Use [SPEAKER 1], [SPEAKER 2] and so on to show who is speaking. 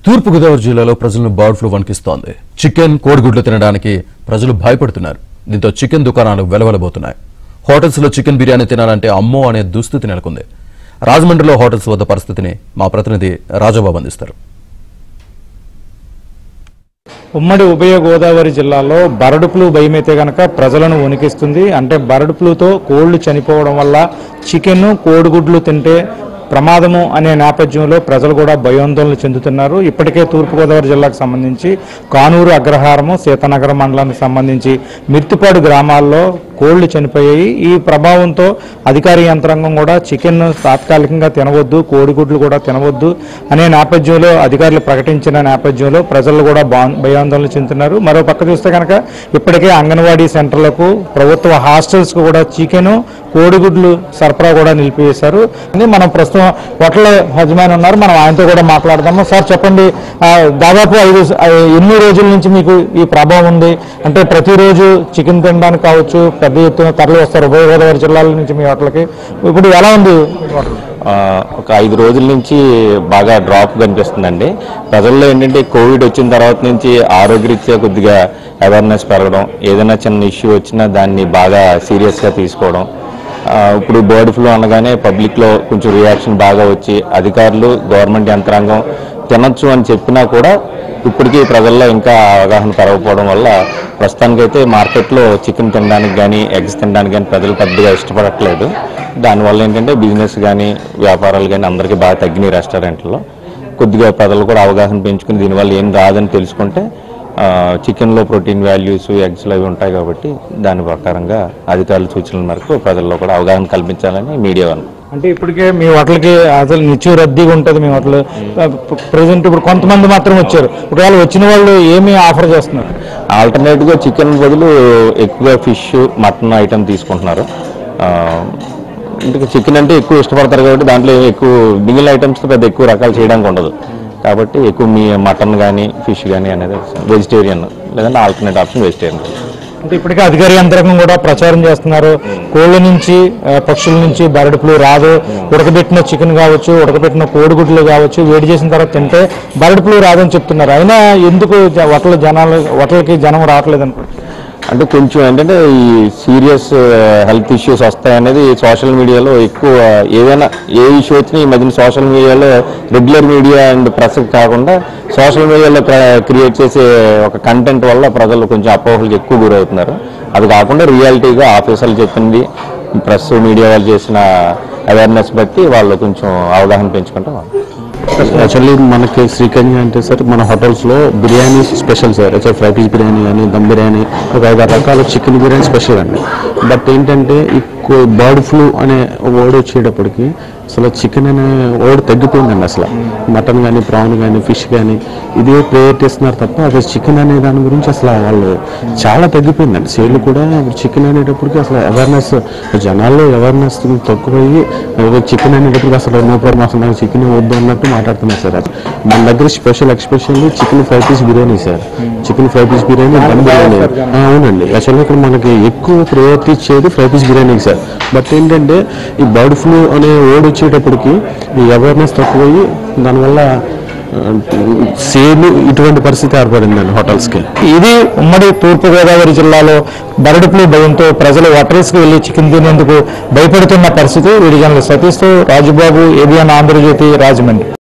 [SPEAKER 1] తూర్పుగోదావరి జిల్లాలో ప్రజలను bird flu వణికిస్తోంది. Chicken, కోడిగుడ్లు తినడానికి ప్రజలు భయపడుతున్నారు. దీంతో చికెన్ దుకాణాలు వెలవెలబోతున్నాయి. హోటల్స్ లో చికెన్ బిర్యానీ తినాలంటే అమ్మో అనే దుస్థితి నెలకొంది. రాజమండ్రిలో హోటల్స్ వద్ద పరిస్థితిని మా ప్రతినిధి రాజబాబు అందిస్తారు.
[SPEAKER 2] ఉమ్మడి ఉభయ గోదావరి జిల్లాలో బర్డ్ ఫ్లూ భయమైతే గనక ప్రజలను వణికిస్తుంది. అంటే బర్డ్ ఫ్లూతో కోళ్లు చనిపోవడం వల్ల చికెన్, కోడిగుడ్లు తింటే ప్రమాదము అనే నేపథ్యంలో ప్రజలు కూడా భయాందోళన చెందుతున్నారు. ఇప్పటికే తూర్పుగోదావరి జిల్లాకు సంబంధించి కానూరు, అగ్రహారము, సీతానగరం మండలానికి సంబంధించి మిర్తిపాడు గ్రామాల్లో కోళ్లు చనిపోయాయి. ఈ ప్రభావంతో అధికార యంత్రాంగం కూడా చికెన్ తాత్కాలికంగా తినవద్దు, కోడిగుడ్లు కూడా తినవద్దు అనే నేపథ్యంలో అధికారులు ప్రకటించిన నేపథ్యంలో ప్రజలు కూడా భయాందోళన చెందుతున్నారు. మరో పక్క చూస్తే కనుక ఇప్పటికే అంగన్వాడీ సెంటర్లకు, ప్రభుత్వ హాస్టల్స్కు కూడా చికెన్, కోడిగుడ్లు సరఫరా కూడా నిలిపివేశారు. మనం ప్రస్తుతం హోటల్ యజమాని ఉన్నారు, మనం ఆయనతో కూడా మాట్లాడదాము. సార్ చెప్పండి, దాదాపు 8 రోజుల నుంచి మీకు ఈ ప్రభావం ఉంది. అంటే ప్రతిరోజు చికెన్ తినడానికి కావచ్చు పెద్ద ఎత్తున తరలి వస్తారు ఉభయ గోదావరి జిల్లాల నుంచి మీ హోటల్కి. ఇప్పుడు ఎలా ఉంది?
[SPEAKER 3] ఒక 5 రోజుల నుంచి బాగా డ్రాప్ కనిపిస్తుందండి. ప్రజల్లో ఏంటంటే కోవిడ్ వచ్చిన తర్వాత నుంచి ఆరోగ్యరీత్యా కొద్దిగా అవేర్నెస్ పెరగడం, ఏదైనా చిన్న ఇష్యూ వచ్చినా దాన్ని బాగా సీరియస్గా తీసుకోవడం. ఇప్పుడు బర్డ్ ఫ్లూ అనగానే పబ్లిక్లో కొంచెం రియాక్షన్ బాగా వచ్చి అధికారులు, గవర్నమెంట్ యంత్రాంగం తినొచ్చు అని చెప్పినా కూడా ఇప్పటికీ ప్రజల్లో ఇంకా అవగాహన పెరగకపోవడం వల్ల ప్రస్తుతానికైతే మార్కెట్లో చికెన్ తినడానికి కానీ, ఎగ్స్ తినడానికి కానీ ప్రజలు పెద్దగా ఇష్టపడట్లేదు. దానివల్ల ఏంటంటే బిజినెస్ కానీ, వ్యాపారాలు కానీ అందరికీ బాగా తగ్గినాయి. రెస్టారెంట్లో కొద్దిగా ప్రజలు కూడా అవగాహన పెంచుకుని దీనివల్ల ఏం రాదని తెలుసుకుంటే చికెన్లో ప్రోటీన్ వాల్యూస్, ఎగ్స్లో అవి ఉంటాయి కాబట్టి దాని ప్రకారంగా అధికారుల సూచనల మేరకు ప్రజల్లో కూడా అవగాహన కల్పించాలని మీడియా వాళ్ళు.
[SPEAKER 2] అంటే ఇప్పటికే మీ హోటల్కి అసలు నిత్యం రద్దీగా ఉంటుంది మీ హోటల్. ప్రజెంట్ ఇప్పుడు కొంతమంది మాత్రం వచ్చారు. ఒకవేళ వచ్చిన వాళ్ళు ఏమి ఆఫర్ చేస్తున్నారు?
[SPEAKER 3] ఆల్టర్నేట్గా చికెన్ బదులు ఎక్కువగా ఫిష్, మటన్ ఐటమ్ తీసుకుంటున్నారు. చికెన్ అంటే ఎక్కువ ఇష్టపడతారు కాబట్టి దాంట్లో ఎక్కువ మిగిలిన ఐటమ్స్తో పెద్ద ఎక్కువ రకాలు చేయడానికి ఉండదు కాబట్టి ఎక్కువ మీ మటన్ కానీ, ఫిష్ కానీ అనేది వెజిటేరియన్, లేదంటే ఆల్టర్నేట్ ఆప్షన్ వెజిటేరియన్.
[SPEAKER 2] అంటే ఇప్పటికే అధికార యంత్రాంగం కూడా ప్రచారం చేస్తున్నారు, కోళ్ళ నుంచి, పక్షుల నుంచి బర్డ్ ఫ్లూ రాదు, ఉడకబెట్టిన చికెన్ కావచ్చు, ఉడకబెట్టిన కోడిగుడ్లు కావచ్చు వేడి చేసిన తర్వాత తింటే బర్డ్ ఫ్లూ రాదని చెప్తున్నారు. అయినా ఎందుకు హోటల్కి జనం రావట్లేదు అనుకుంటున్నారు?
[SPEAKER 3] అంటే కొంచెం ఏంటంటే ఈ సీరియస్ హెల్త్ ఇష్యూస్ వస్తాయనేది సోషల్ మీడియాలో ఎక్కువ, ఏదైనా ఏ ఇష్యూ వచ్చినా ఈ మధ్యన సోషల్ మీడియాలో రెగ్యులర్ మీడియా అండ్ ప్రెస్ కాకుండా సోషల్ మీడియాలో క్రియేట్ చేసే ఒక కంటెంట్ వల్ల ప్రజలు కొంచెం అపోహలకు ఎక్కువ గురవుతున్నారు. అది కాకుండా రియాలిటీగా ఆఫీసర్లు చెప్పింది, ప్రెస్ మీడియా వాళ్ళు చేసిన అవేర్నెస్ బట్టి వాళ్ళు కొంచెం అవగాహన పెంచుకుంటాం.
[SPEAKER 4] యాక్చువల్లీ మనకి శ్రీకన్య అంటే సార్ మన హోటల్స్లో biryani special sir. Fry piece biryani కానీ, దమ్ బిర్యానీ, ఒక 5-6 రకాల చికెన్ బిర్యానీ స్పెషల్ అండి. బట్ ఏంటంటే ఈ బర్డ్ ఫ్లూ అనే వర్డ్ వచ్చేటప్పటికి అసలు చికెన్ అనే వర్డ్ తగ్గిపోయిందండి. అసలు మటన్ కానీ, ప్రాన్ కానీ, ఫిష్ కానీ ఇదే ప్రయారిటీ ఇస్తున్నారు తప్ప అసలు చికెన్ అనే దాని గురించి అసలు వాళ్ళు చాలా తగ్గిపోయిందండి. సేల్ కూడా చికెన్ అనేటప్పటికి అసలు అవేర్నెస్, జనాల్లో అవేర్నెస్ తక్కువయ్యి చికెన్ అనేటప్పటికి అసలు నో ప్రాబ్లం, అసలు నాకు చికెన్ వద్దు అన్నట్టు మాట్లాడుతున్నారు సార్. మన దగ్గర especially chicken fry piece biryani sir. Chicken fry piece biryani, dum biryani. అవునండి, యాక్చువల్గా ఇక్కడ మనకి ఎక్కువ ప్రయారిటీ ఇచ్చేది ఫ్రై పీస్ బిర్యానీకి సార్. బట్ ఏంటంటే ఈ బర్డ్ ఫ్లూ అనే వర్డ్ వచ్చేటప్పటికి ఈ అవేర్నెస్ తక్కువయ్యి దానివల్ల సేల్ ఇటువంటి పరిస్థితి ఏర్పడిందండి హోటల్స్కి.
[SPEAKER 2] ఇది ఉమ్మడి తూర్పుగోదావరి జిల్లాలో బర్డ్ ఫ్లూ భయంతో ప్రజలు హోటల్స్కి వెళ్ళి చికెన్ తినేందుకు భయపడుతున్న పరిస్థితి. వీడి జర్నలిస్ట్ సతీష్తో రాజుబాబు, ఏబిఎన్ ఆంధ్రజ్యోతి, రాజమండ్రి.